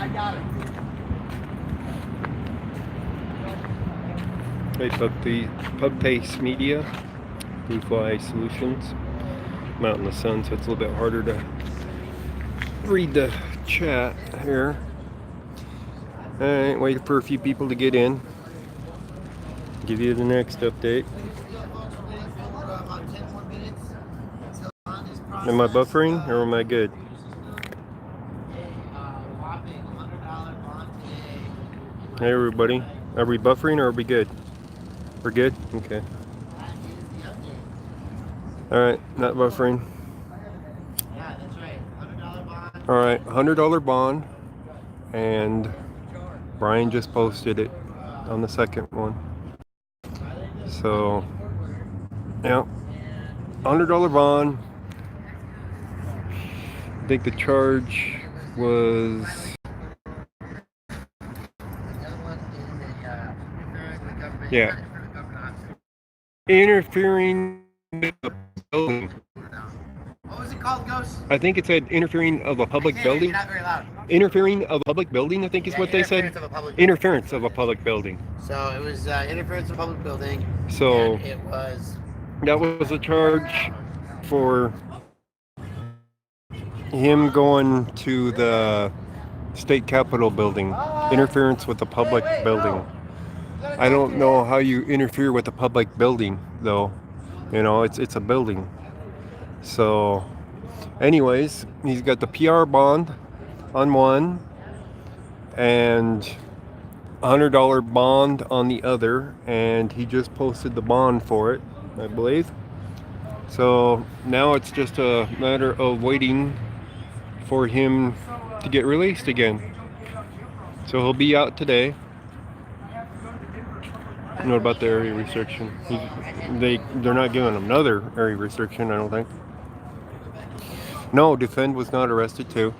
I got it. Hey, Pub-Taste Media, Blue Fly Solutions. I'm out in the sun, so it's a little bit harder to read the chat here. Alright, waiting for a few people to get in. Give you the next update. Am I buffering or am I good? Hey everybody, are we buffering or are we good? We're good? Okay. Alright, not buffering. Yeah, that's right. $100 bond. Alright, $100 bond. And Brian just posted it on the second one. So, yeah, $100 bond. I think the charge was interfering with the building. What was it called, Ghost? I think it said interfering of a public building. You're not very loud. Interfering of a public building, I think is what they said. Interference of a public building. So it was interference of a public building. So and it was. That was a charge for him going to the state capitol building. Interference with the public building. I don't know how you interfere with a public building, though. You know, it's a building. So, anyways, he's got the PR bond on one and $100 bond on the other, and he just posted the bond for it, I believe. So now it's just a matter of waiting for him to get released again. So he'll be out today. What about the area restriction? They're not giving him another area restriction, I don't think. No, Defend was not arrested too.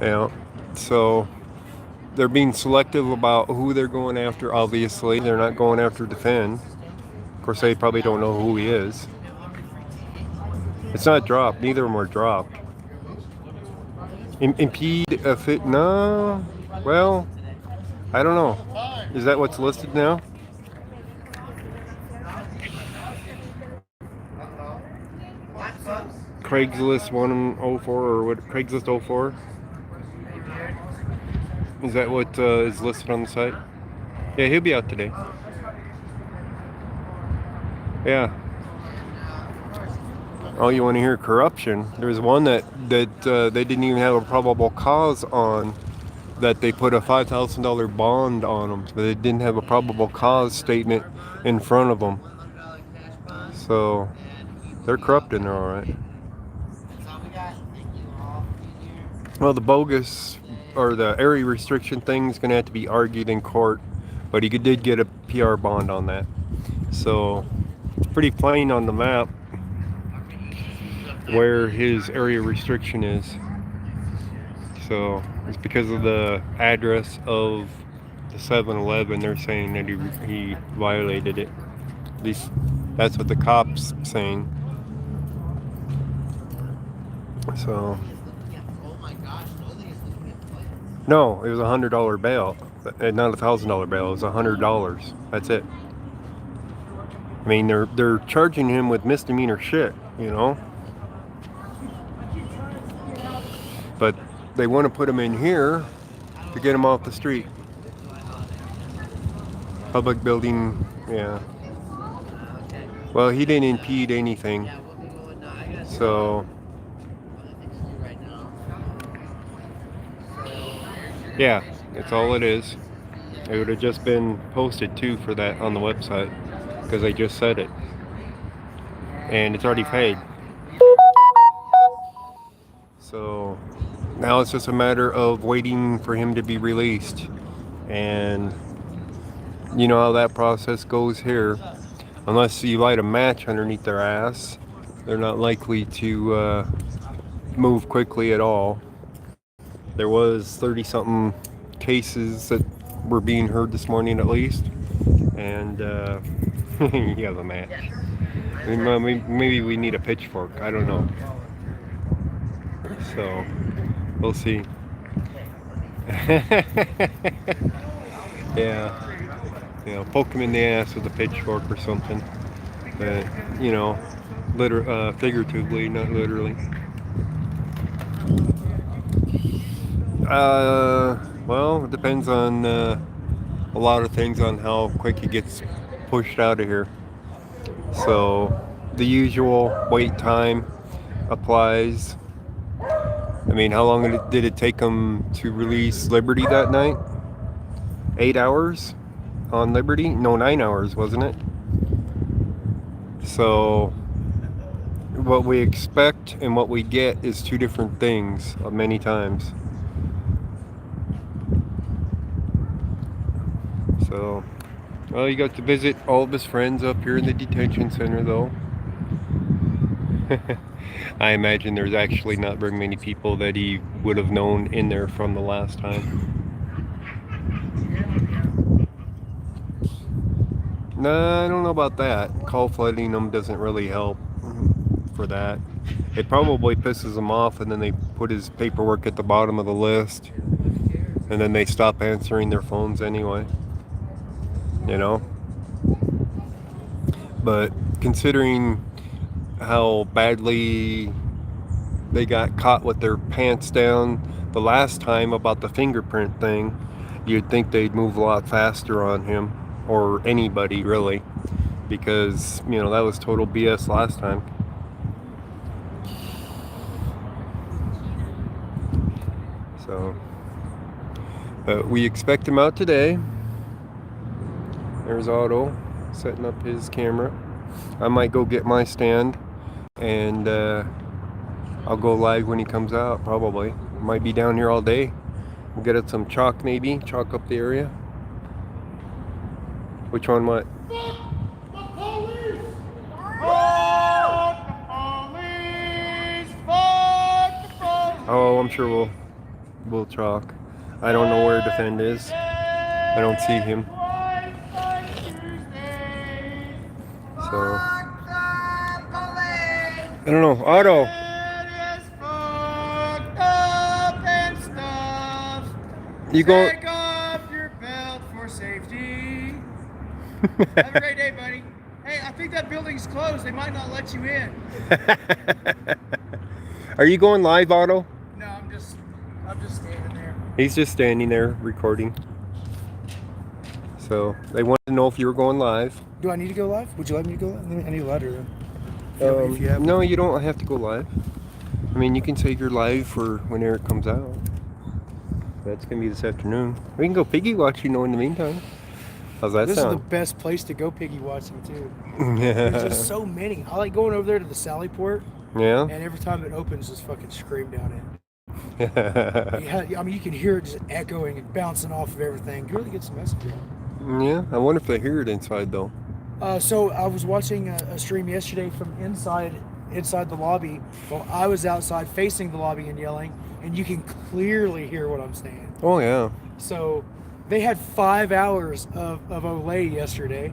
Yeah, so they're being selective about who they're going after, obviously. They're not going after Defend. Of course, they probably don't know who he is. It's not dropped. Neither of them are dropped. Impede a fit? No. Well, I don't know. Is that what's listed now? Craigslist 104 or what? Craigslist 04? Is that what is listed on the site? Yeah, he'll be out today. Yeah. Oh, you want to hear corruption? There's one that they didn't even have a probable cause on, that they put a $5,000 bond on them, but they didn't have a probable cause statement in front of them. So they're corrupt in there, all right. Well, the bogus or the area restriction thing is going to have to be argued in court, but he did get a PR bond on that. So it's pretty plain on the map where his area restriction is. So it's because of the address of the 7-Eleven. They're saying that he violated it. At least that's what the cops saying. So no, it was $100 bail, not $1,000 bail. It was $100. That's it. I mean, they're charging him with misdemeanor shit, you know. But they want to put him in here to get him off the street. Public building, yeah. Well, he didn't impede anything. So, yeah, that's all it is. It would have just been posted too for that on the website, because they just said it. And it's already paid. So now it's just a matter of waiting for him to be released. And you know how that process goes here. Unless you light a match underneath their ass, they're not likely to move quickly at all. There was 30 something cases that were being heard this morning at least. And you have a match. Maybe we need a pitchfork. I don't know. So we'll see. Yeah, poke him in the ass with a pitchfork or something. But figuratively, not literally. Well, it depends on a lot of things on how quick he gets pushed out of here. So the usual wait time applies. I mean, how long did it take him to release Liberty that night? 8 hours on Liberty? No, 9 hours, wasn't it? So what we expect and what we get is two different things many times. So, well, you got to visit all of his friends up here in the detention center, though. I imagine there's actually not very many people that he would have known in there from the last time. No, I don't know about that. Call flooding them doesn't really help for that. It probably pisses them off, and then they put his paperwork at the bottom of the list, and then they stop answering their phones anyway. But considering how badly they got caught with their pants down the last time about the fingerprint thing, you'd think they'd move a lot faster on him, or anybody really, because that was total BS last time. So we expect him out today. There's Otto setting up his camera. I might go get my stand, and I'll go live when he comes out, probably. Might be down here all day. We'll get us some chalk, maybe. Chalk up the area. Which one, what? Fuck the police! Fuck the police! Fuck the police! Oh, I'm sure we'll chalk. I don't know where Defend is. I don't see him. So I don't know. Otto. You go. Take off your belt for safety. Have a great day, buddy. Hey, I think that building's closed. They might not let you in. Are you going live, Otto? No, I'm just standing there. He's just standing there recording. So they wanted to know if you were going live. Do I need to go live? Would you like me to go live? I need a ladder. No, you don't have to go live. I mean, you can say you're live for when Eric comes out. That's going to be this afternoon. We can go piggy watching, in the meantime. How's that This sound? is the best place to go piggy watching, too. There's just so many. I like going over there to the Sally Port. Yeah? And every time it opens, just fucking scream down it. I mean, you can hear it just echoing and bouncing off of everything. You really get some message out. Yeah, I wonder if they hear it inside, though. So I was watching a stream yesterday from inside the lobby. Well, I was outside facing the lobby and yelling, and you can clearly hear what I'm saying. Oh, yeah. So they had 5 hours of Olay yesterday.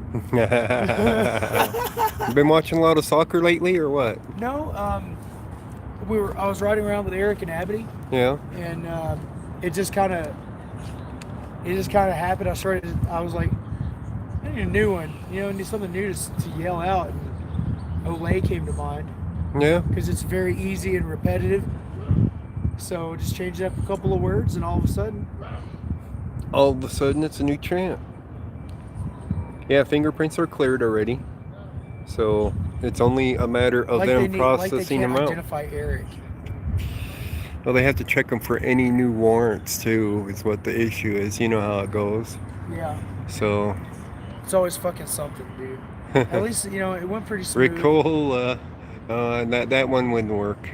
You been watching a lot of soccer lately, or what? No, I was riding around with Eric and Abby. Yeah. And it just kind of happened. I was like, I need a new one, I need something new to yell out. And Olay came to mind. Yeah. Because it's very easy and repetitive. So just changed up a couple of words, and all of a sudden, it's a new chant. Yeah, fingerprints are cleared already. So it's only a matter of them processing them out. Identify Eric. Well, they have to check them for any new warrants too. Is what the issue is. You know how it goes. Yeah. So. It's always fucking something, dude. At least it went pretty smooth. Rick Cole, that one wouldn't work.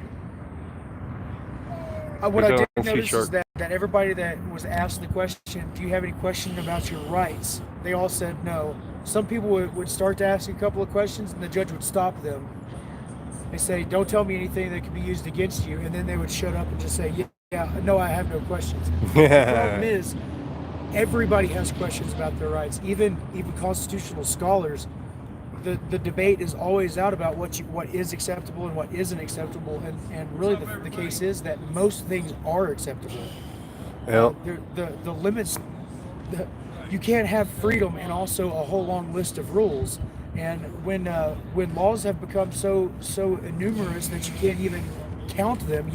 What I did notice is that everybody that was asked the question, do you have any question about your rights? They all said no. Some people would start to ask a couple of questions, and the judge would stop them. They say, don't tell me anything that could be used against you. And then they would shut up and just say, No, I have no questions. The problem is, everybody has questions about their rights. Even constitutional scholars, the debate is always out about what is acceptable and what isn't acceptable. And really, the case is that most things are acceptable. Yeah. The limits. You can't have freedom and also a whole long list of rules. And when laws have become so numerous that you can't even count them,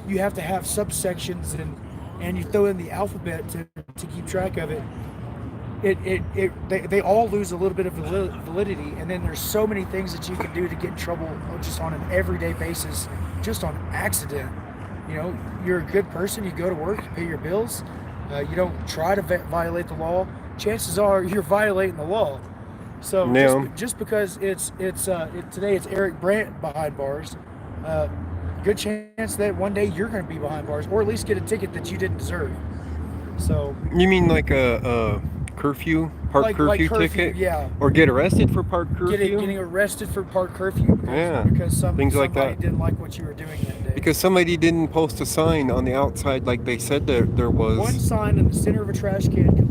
you have to have subsections and you throw in the alphabet to keep track of it. They all lose a little bit of validity, and then there's so many things that you can do to get in trouble just on an everyday basis, just on accident. You know, you're a good person, you go to work, you pay your bills, you don't try to violate the law. Chances are you're violating the law. So just because today it's Eric Brandt behind bars, good chance that one day you're going to be behind bars, or at least get a ticket that you didn't deserve. So you mean like a curfew, park curfew ticket? Yeah. Or get arrested for park curfew? Getting arrested for park curfew because things like somebody that. didn't like what you were doing that day. Because somebody didn't post a sign on the outside like they said there was. One sign in the center of a trash can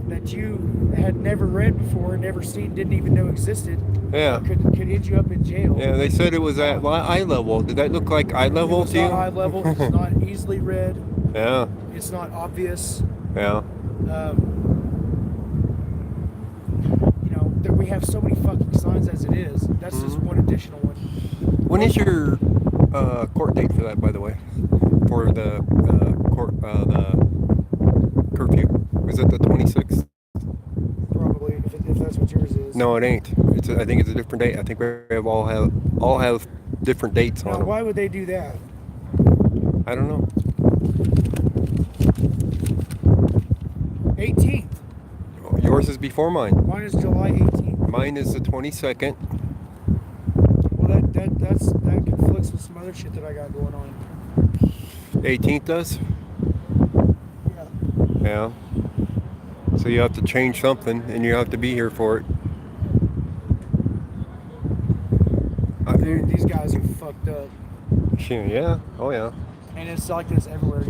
that you had never read before, never seen, didn't even know existed. Yeah. Could end you up in jail. Yeah, they said it was at eye level. Did that look like eye level to you? It's not eye level. It's not easily read. Yeah. It's not obvious. Yeah. We have so many fucking signs as it is. That's just one additional one. When is your court date for that, by the way? For the curfew? Was it the 26th? Probably, if that's what yours is. No, it ain't. I think it's a different date. I think we all have different dates on them. Why would they do that? I don't know. 18th. Yours is before mine. Mine is July 18th. Mine is the 22nd. Well, that conflicts with some other shit that I got going on. 18th does? Yeah. Yeah. So you have to change something, and you have to be here for it. Dude, these guys are fucked up. Yeah. Oh yeah. And it's like this everywhere,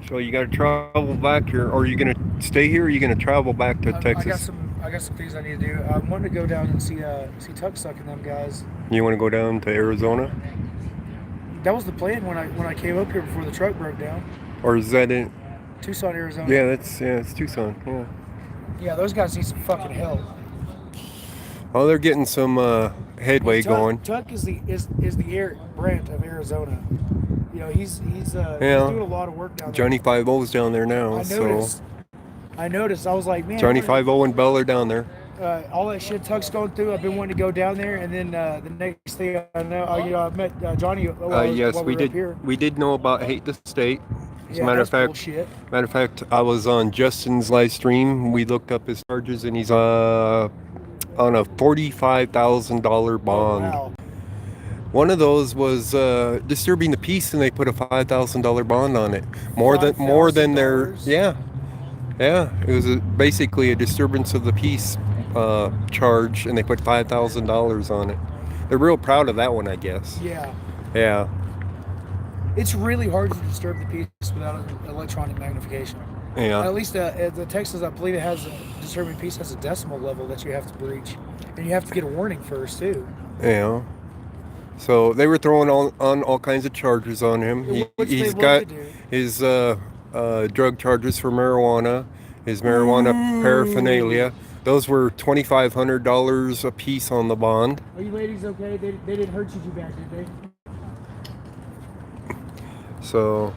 So you got to travel back here, or are you gonna stay here, or are you gonna travel back to Texas? I got some things I need to do. I wanted to go down and see Tucksuck and them guys. You want to go down to Arizona? That was the plan when I came up here before the truck broke down. Or is that in Tucson, Arizona? Yeah, it's Tucson. Yeah. Yeah, those guys need some fucking help. Oh, they're getting some headway going. Tuck is the Eric Brandt of Arizona. He's doing a lot of work down there. Johnny 5-0's down there now. I noticed. I was like, man. Johnny 5-0 and Bell are down there. All that shit Tuck's going through. I've been wanting to go down there, and then the next thing I know, I met Johnny. Yes, we did. We did know about Hate the State. As a matter of fact, I was on Justin's live stream. We looked up his charges, and he's on a $45,000 bond. Oh, wow. One of those was disturbing the peace, and they put a $5,000 bond on it. More than their yeah. It was basically a disturbance of the peace charge, and they put $5,000 on it. They're real proud of that one, I guess. Yeah. Yeah. It's really hard to disturb the peace without electronic magnification. Yeah. At least the Texas, I believe it has disturbing peace has a decimal level that you have to breach, and you have to get a warning first too. Yeah. So they were throwing on all kinds of charges on him. He's got his drug charges for marijuana, his marijuana paraphernalia. Those were $2,500 a piece on the bond. Are you ladies okay? They didn't hurt you too bad, did they? So.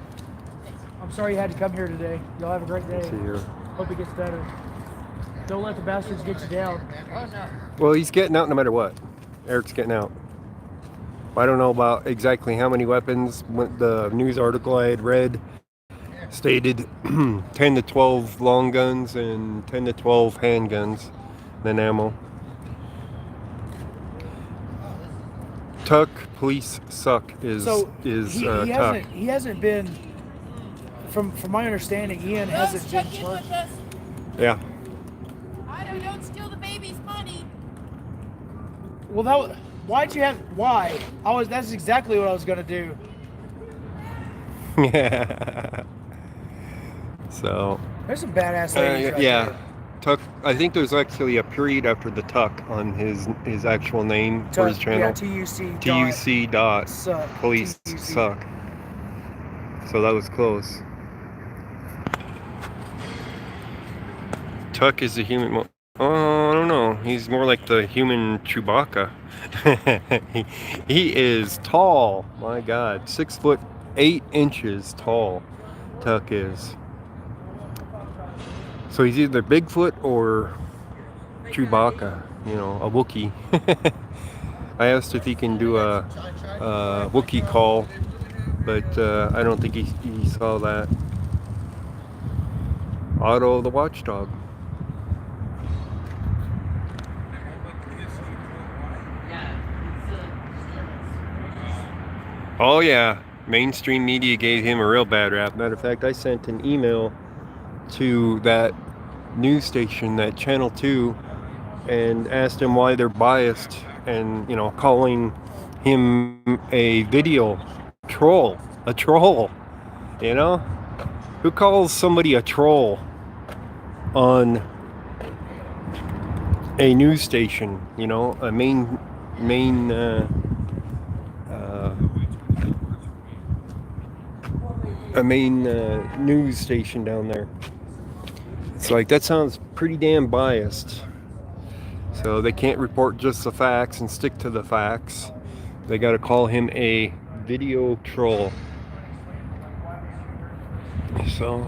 I'm sorry you had to come here today. Y'all have a great day. See you. Hope it gets better. Don't let the bastards get you down. Well, he's getting out no matter what. Eric's getting out. I don't know about exactly how many weapons. The news article I had read stated 10 to 12 long guns and 10 to 12 handguns, then ammo. Tuck, police suck is Tuck. He hasn't been, from my understanding, Ian hasn't been charged. Yeah. I don't steal the baby's money. Well, why'd you have? Why? That's exactly what I was gonna do. Yeah. So, There's some badass ladies right yeah. there. Tuck. I think there's actually a period after the Tuck on his actual name for his channel. Yeah, TUC. TUC dot Suck. police TUC. suck. So that was close. Tuck is the human. Oh, I don't know. He's more like the human Chewbacca. he is tall. My God, 6'8" tall. Tuck is. So he's either Bigfoot or Chewbacca. You know, a Wookiee. I asked if he can do a Wookiee call, but I don't think he saw that. Otto the Watchdog. Oh yeah, mainstream media gave him a real bad rap. Matter of fact, I sent an email to that news station, that Channel 2, and asked them why they're biased and, you know, calling him a video troll. A troll, you know? Who calls somebody a troll on a news station, you know, a main news station down there? It's like, that sounds pretty damn biased. So they can't report just the facts and stick to the facts. They got to call him a video troll. So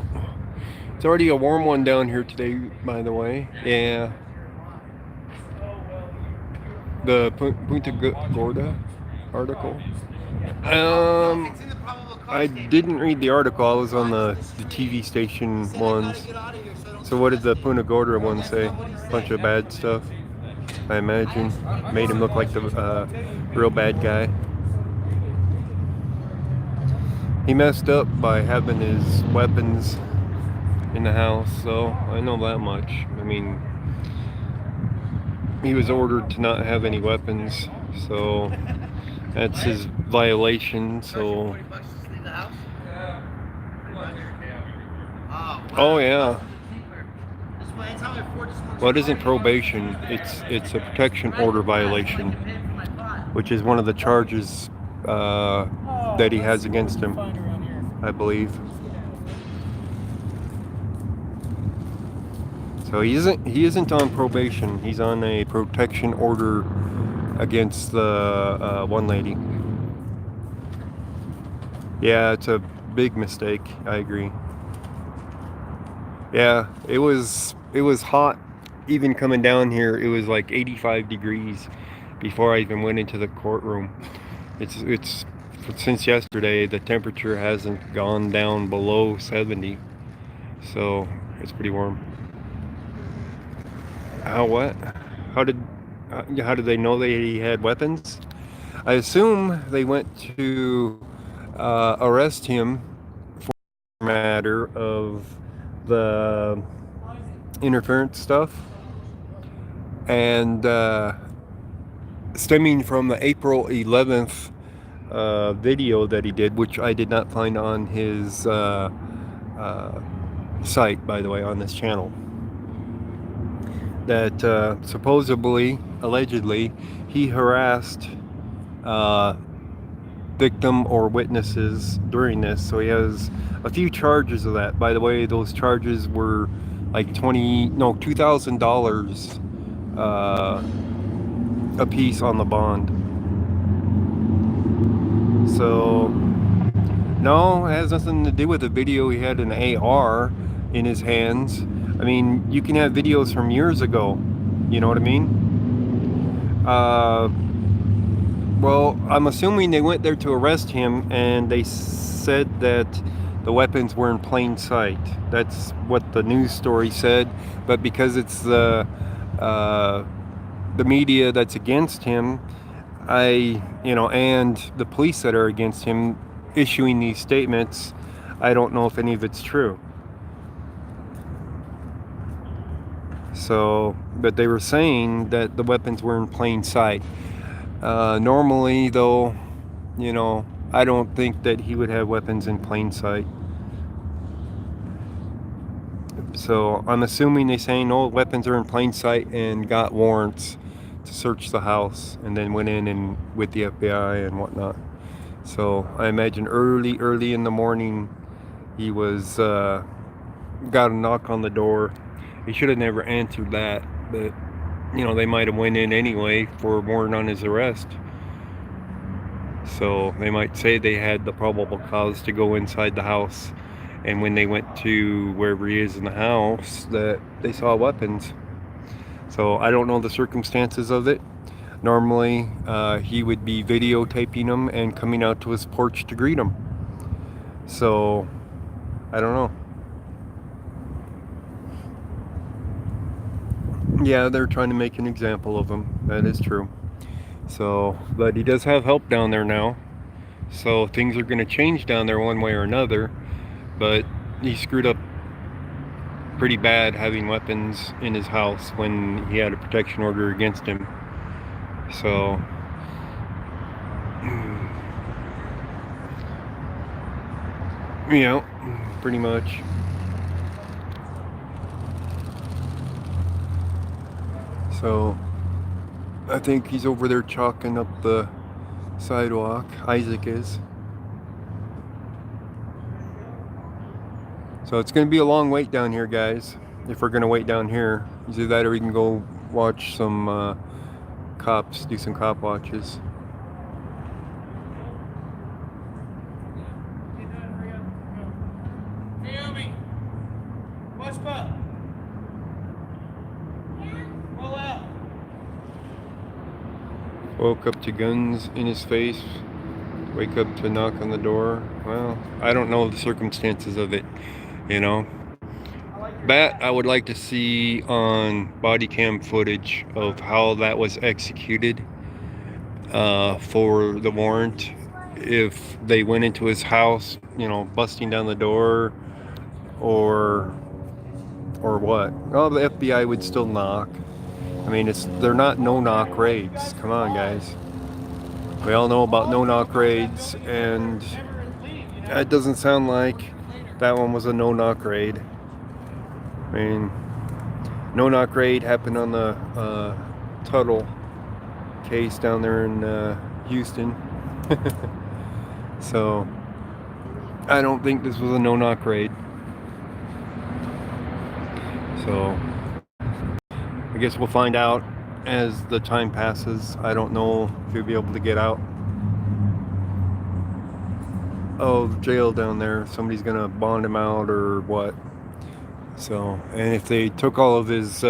it's already a warm one down here today, by the way. Yeah. The Punta Gorda article. I didn't read the article. I was on the TV station ones. So what did the Punta Gorda one say? Bunch of bad stuff, I imagine. Made him look like the real bad guy. He messed up by having his weapons in the house, so I know that much. I mean, he was ordered to not have any weapons, so that's his violation. So, oh yeah. Well, it isn't probation. It's a protection order violation, which is one of the charges that he has against him, I believe. So he isn't on probation. He's on a protection order against the one lady. Yeah, it's a big mistake. I agree. Yeah, it was hot. Even coming down here, it was like 85 degrees before I even went into the courtroom. It's since yesterday, the temperature hasn't gone down below 70, so it's pretty warm. What? How did they know that he had weapons? I assume they went to arrest him for the matter of the interference stuff, and stemming from the April 11th video that he did, which I did not find on his site, by the way, on this channel, that supposedly, allegedly, he harassed victim or witnesses during this. So he has a few charges of that. By the way, those charges were like $2,000 a piece on the bond. So no, it has nothing to do with the video. He had an AR in his hands. I mean, you can have videos from years ago, you know what I mean? Well, I'm assuming they went there to arrest him, and they said that the weapons were in plain sight. That's what the news story said. But because it's the media that's against him, and the police that are against him issuing these statements, I don't know if any of it's true. So, but they were saying that the weapons were in plain sight. Normally, though, I don't think that he would have weapons in plain sight. So I'm assuming they say no weapons are in plain sight and got warrants to search the house and then went in and with the FBI and whatnot. So I imagine early in the morning he was got a knock on the door. He should have never answered that, but you know, they might have went in anyway for a warrant on his arrest. So they might say they had the probable cause to go inside the house, and when they went to wherever he is in the house, that they saw weapons. So I don't know the circumstances of it. Normally he would be videotaping them and coming out to his porch to greet them. So I don't know. Yeah, they're trying to make an example of him. That is true. So, but he does have help down there now. So things are going to change down there one way or another. But he screwed up pretty bad having weapons in his house when he had a protection order against him. So, yeah, pretty much. So I think he's over there chalking up the sidewalk. Isaac is. So it's going to be a long wait down here, guys. If we're going to wait down here, either that or we can go watch some cops, do some cop watches. Naomi, what's up? Roll out. Woke up to guns in his face. Wake up to knock on the door. Well, I don't know the circumstances of it, you know. That I would like to see on body cam footage of how that was executed for the warrant. If they went into his house, you know, busting down the door, or what? Well, the FBI would still knock. I mean, they're not no-knock raids. Come on, guys. We all know about no-knock raids, and it doesn't sound like that one was a no-knock raid. I mean, no-knock raid happened on the Tuttle case down there in Houston. So, I don't think this was a no-knock raid. So, I guess we'll find out as the time passes. I don't know if he'll be able to get out of jail down there. Somebody's gonna bond him out or what. So, and if they took all of his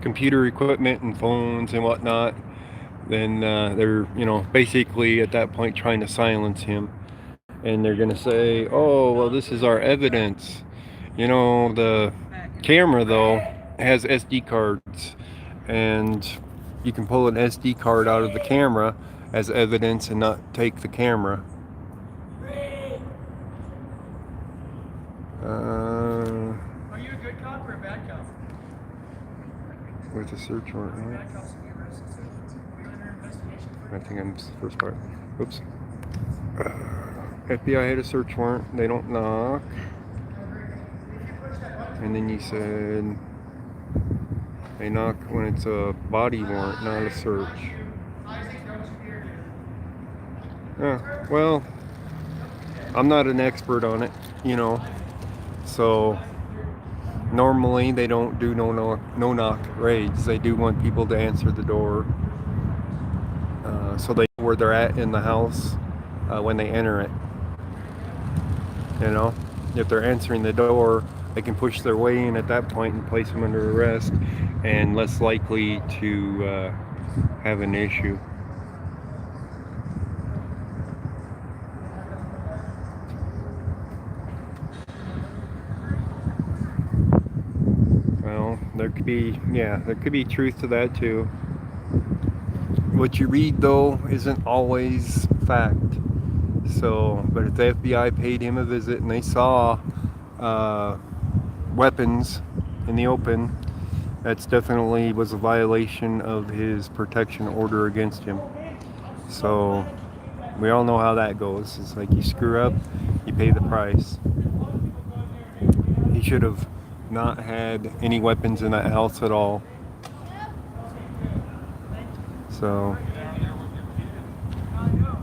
computer equipment and phones and whatnot, then they're, you know, basically at that point trying to silence him. And they're gonna say, oh, well, this is our evidence. You know, the camera though has SD cards, and you can pull an SD card out of the camera as evidence and not take the camera. Are you a good cop or a bad cop? With a search warrant, right? Bad cops will be arrested. We're under investigation. I think I'm the first part. Oops. FBI had a search warrant. They don't knock. And then you said they knock when it's a body warrant, not a search. Yeah, well, I'm not an expert on it, you know. So normally they don't do no knock raids. They do want people to answer the door, so they know where they're at in the house when they enter it. You know, if they're answering the door, they can push their way in at that point and place them under arrest, and less likely to have an issue. Well, there could be truth to that too. What you read though isn't always fact. So, but if the FBI paid him a visit and they saw weapons in the open, that's definitely was a violation of his protection order against him. So We all know how that goes. It's like you screw up, you pay the price. He should have not had any weapons in that house at all. So,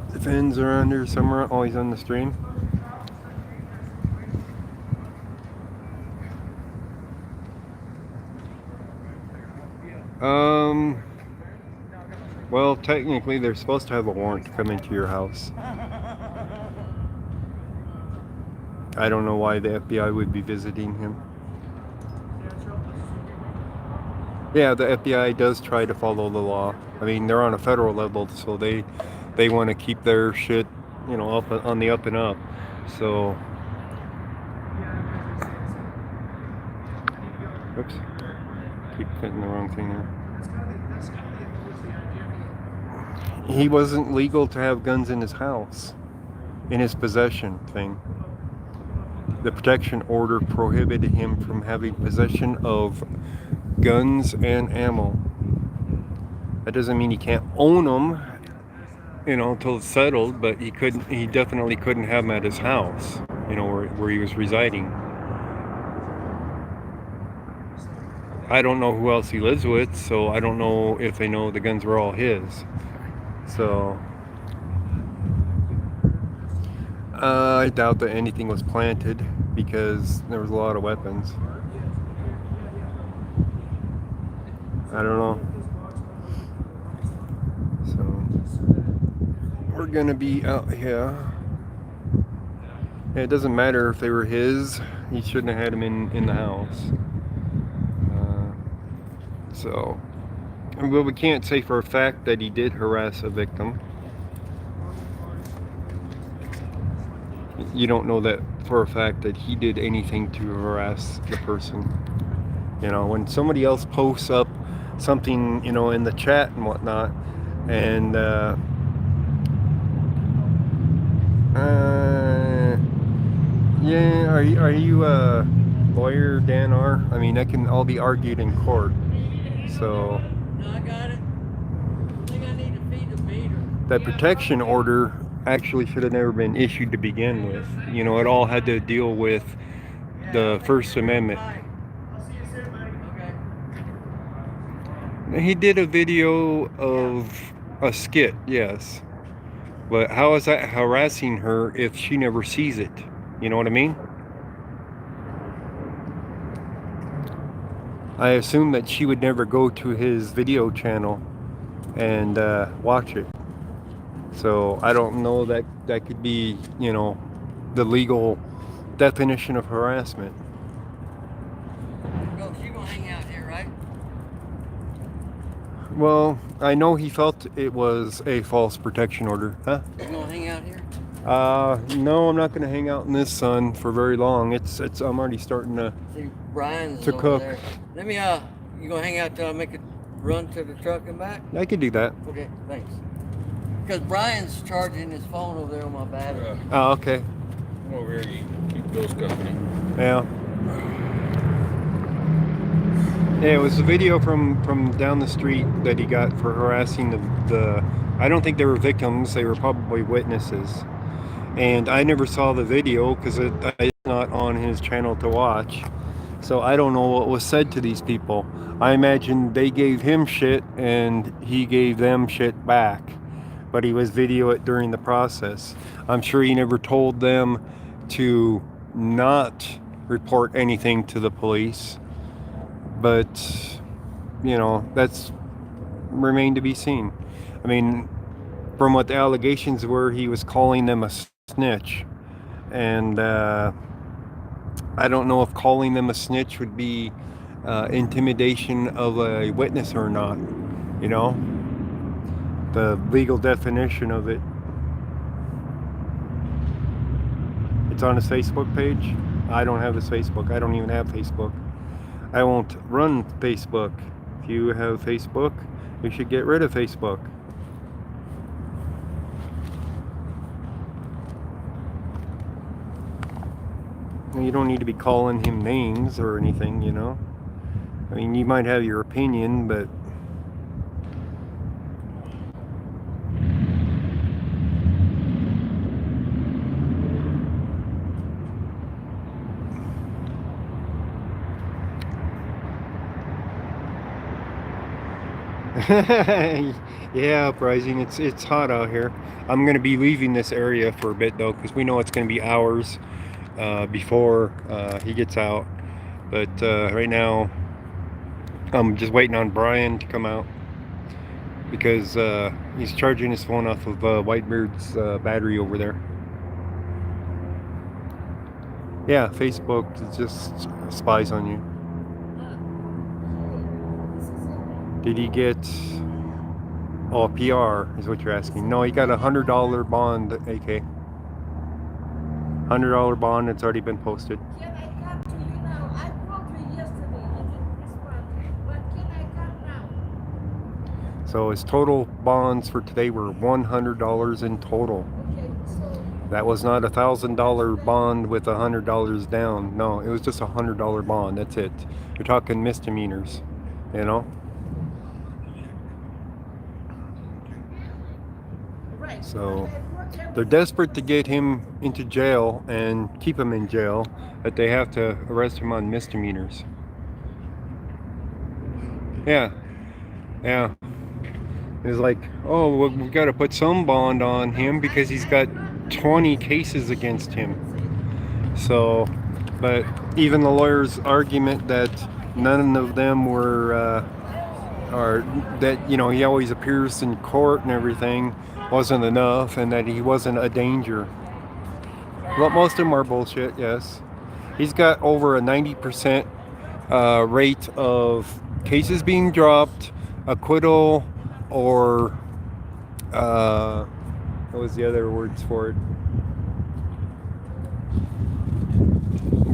the fins are under somewhere. Oh, he's on the stream. Well, technically, they're supposed to have a warrant to come into your house. I don't know why the FBI would be visiting him. Yeah, the FBI does try to follow the law. I mean, they're on a federal level, so they want to keep their shit, you know, up on the up and up. So, oops, keep hitting the wrong thing there. He wasn't legal to have guns in his house, in his possession thing. The protection order prohibited him from having possession of guns and ammo. That doesn't mean he can't own them, you know, until it's settled, but he definitely couldn't have them at his house, you know, where he was residing. I don't know who else he lives with, so I don't know if they know the guns were all his. So I doubt that anything was planted because there was a lot of weapons. I don't know. So we're gonna be out here. Yeah, it doesn't matter if they were his. He shouldn't have had them in the house. So, well, we can't say for a fact that he did harass a victim. You don't know that for a fact that he did anything to harass the person. You know, when somebody else posts up something, you know, in the chat and whatnot, and yeah, are you lawyer Dan R? I mean, that can all be argued in court. So No, I got it. I think I need to feed the meter. that protection order actually should have never been issued to begin with. You know, it all had to deal with the First Amendment. Okay. He did a video of a skit, yes. But how is that harassing her if she never sees it? You know what I mean? I assume that she would never go to his video channel and watch it. So I don't know that that could be, you know, the legal definition of harassment. Go, you gonna hang out here, right? Well, I know he felt it was a false protection order. Huh? You gonna hang out here? No, I'm not going to hang out in this sun for very long. I'm already starting to See, Brian's To over cook. there. Let me, you gonna hang out till I make a run to the truck and back? I could do that. Okay, thanks. Because Brian's charging his phone over there on my battery. Oh, okay. Come over here and keep those company. Yeah. Yeah, it was a video from down the street that he got for harassing the I don't think they were victims, they were probably witnesses. And I never saw the video because it's not on his channel to watch. So I don't know what was said to these people. I imagine they gave him shit and he gave them shit back. But he was video it during the process. I'm sure he never told them to not report anything to the police. But, you know, that's remained to be seen. I mean, from what the allegations were, he was calling them a snitch. And I don't know if calling them a snitch would be intimidation of a witness or not. You know, the legal definition of it. It's on his Facebook page. I don't have his Facebook. I don't even have Facebook. I won't run Facebook. If you have Facebook, you should get rid of Facebook. You don't need to be calling him names or anything, you know. I mean, you might have your opinion, but Yeah, uprising. It's hot out here. I'm gonna be leaving this area for a bit though, because we know it's gonna be hours before he gets out. But right now, I'm just waiting on Brian to come out because he's charging his phone off of Whitebeard's battery over there. Yeah, Facebook just spies on you. Did he get PR is what you're asking? No, he got a $100 bond, AK. $100 bond that's already been posted. Can I come to you now? I called you yesterday. You didn't respond. But can I come now? So his total bonds for today were $100 in total. Okay, so That was not a $1,000 bond with $100 down. No, it was just a $100 bond. That's it. You're talking misdemeanors, you know. right. So they're desperate to get him into jail and keep him in jail, but they have to arrest him on misdemeanors. Yeah. It's like, oh, well, we've got to put some bond on him because he's got 20 cases against him. So, but even the lawyer's argument that none of them were, or that, you know, he always appears in court and everything wasn't enough, and that he wasn't a danger. Well, most of them are bullshit, yes. He's got over a 90% rate of cases being dropped, acquittal, or what was the other words for it?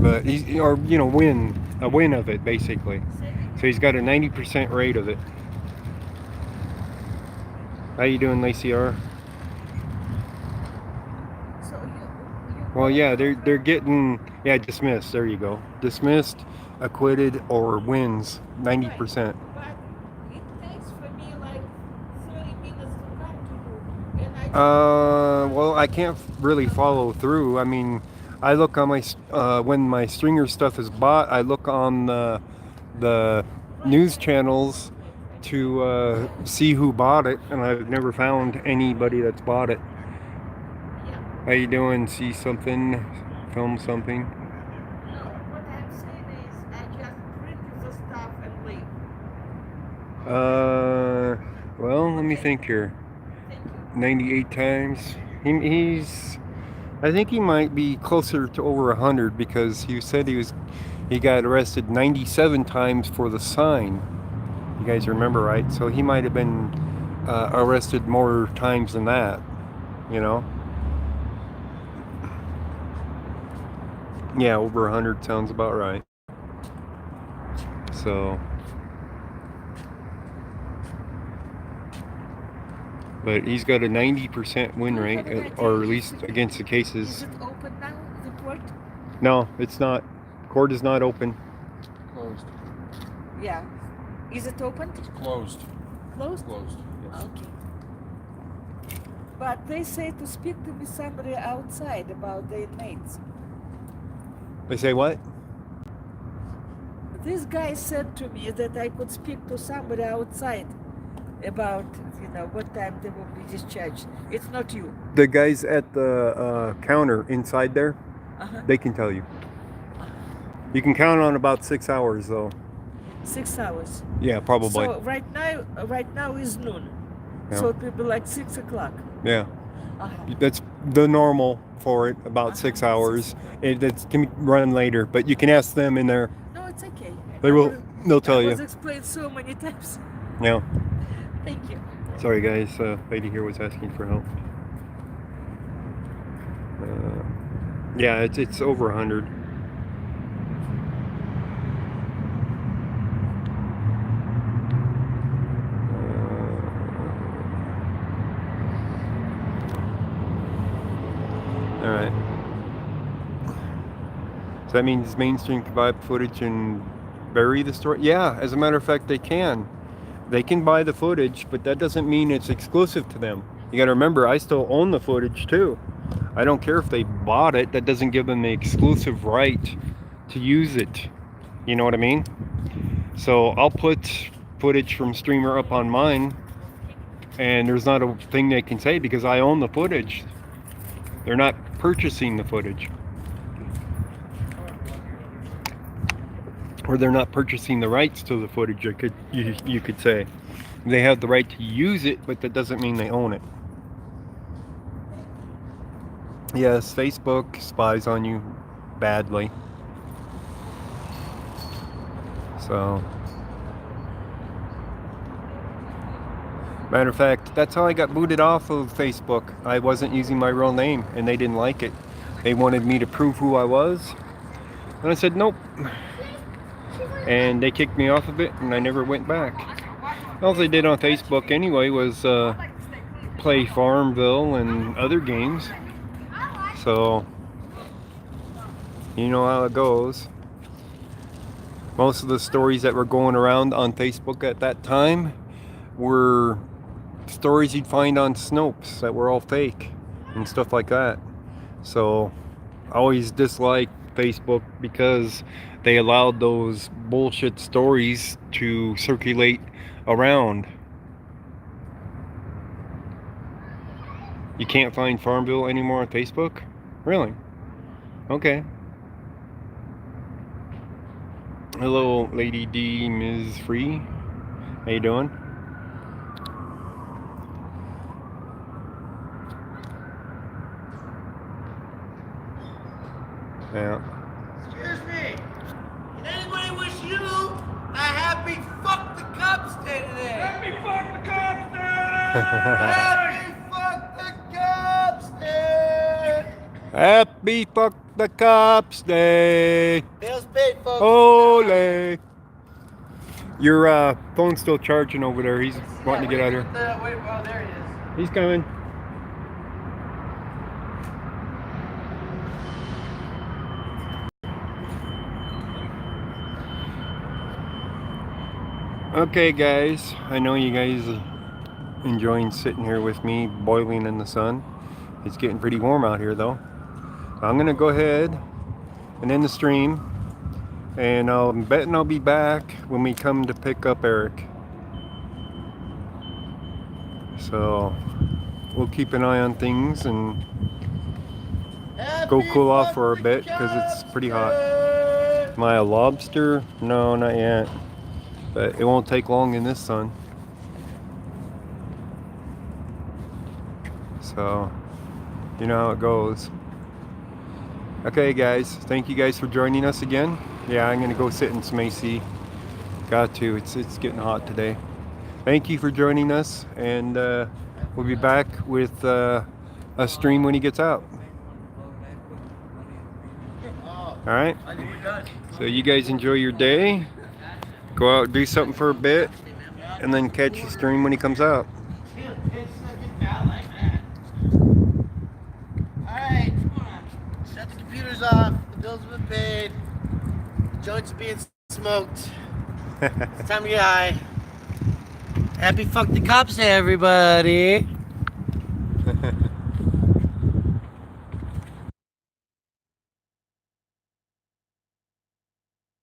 But he's, or you know, a win of it basically. So he's got a 90% rate of it. How you doing, Lacey R? So you Well, yeah, they're getting dismissed. There you go, dismissed, acquitted, or wins 90%. but it takes for me like 30 minutes to come to you. And I Well, I can't really follow through. I mean, I look on my when my stringer stuff is bought, I look on the news channels to see who bought it, and I've never found anybody that's bought it. How you doing? See something? Film something? no, what I'm saying is I just print the stuff and leave. Well, let me think here. Thank you. 98 times. He's I think he might be closer to over 100 because he said he got arrested 97 times for the sign. You guys remember, right? So he might have been arrested more times than that, you know? Yeah, over 100 sounds about right. So, but he's got a 90% win rate, or at least against the Is cases. it open now, the court? No, it's not. Court is not open. Closed. Yeah. Is it open? Closed. Closed? Closed. Yes. Okay. But they say to speak to me somebody outside about the inmates. They say what? This guy said to me that I could speak to somebody outside about, what time they will be discharged. It's not you. The guys at the counter inside there, Uh-huh. they can tell you. You can count on about 6 hours though. 6 hours. Yeah, probably. So right now is noon. Yeah. So it will be like 6 o'clock. Yeah, Uh-huh. that's the normal for it, about 6 hours. It can run later, but you can ask them in there. No, it's okay. They'll tell It you. was explained so many times. Yeah. Thank you. Sorry guys, lady here was asking for help. Yeah, it's over 100. All right. So that means mainstream can buy footage and bury the story? Yeah, as a matter of fact, they can. They can buy the footage, but that doesn't mean it's exclusive to them. You got to remember, I still own the footage too. I don't care if they bought it. That doesn't give them the exclusive right to use it. You know what I mean? So I'll put footage from streamer up on mine, and there's not a thing they can say because I own the footage. They're not purchasing the footage, or they're not purchasing the rights to the footage. You could say they have the right to use it, but that doesn't mean they own it. Yes, Facebook spies on you badly. So, matter of fact, that's how I got booted off of Facebook. I wasn't using my real name, and they didn't like it. They wanted me to prove who I was, and I said nope. And they kicked me off of it, and I never went back. All they did on Facebook anyway was play Farmville and other games. So, you know how it goes. Most of the stories that were going around on Facebook at that time were stories you'd find on Snopes that were all fake and stuff like that. So, I always disliked Facebook because they allowed those bullshit stories to circulate around. You can't find Farmville anymore on Facebook? Really? Okay. Hello, Lady D, Ms. Free. How you doing? Yeah. Excuse me. Can anybody wish you a happy fuck the cops day today? Happy fuck the cops day! Happy fuck the cops day! Happy fuck the cops day. Bills paid, folks. Ole. Your phone's still charging over there. He's wanting to get out of here. Wait, oh, there he is. He's coming. Okay, guys. I know you guys are enjoying sitting here with me, boiling in the sun. It's getting pretty warm out here, though. I'm gonna go ahead and end the stream, and I'm betting I'll be back when we come to pick up Eric. So we'll keep an eye on things and go cool off for a bit because it's pretty hot. Am I a lobster? No, not yet. But it won't take long in this sun. So, you know how it goes. Okay, guys. Thank you guys for joining us again. Yeah, I'm going to go sit in some AC. Got to. It's getting hot today. Thank you for joining us. And we'll be back with a stream when he gets out. Alright? So you guys enjoy your day. Go out, do something for a bit, and then catch the stream when he comes out. Alright. Shut the computers off. The bills have been paid. The joints are being smoked. It's time to get high. Happy fuck the cops day, everybody.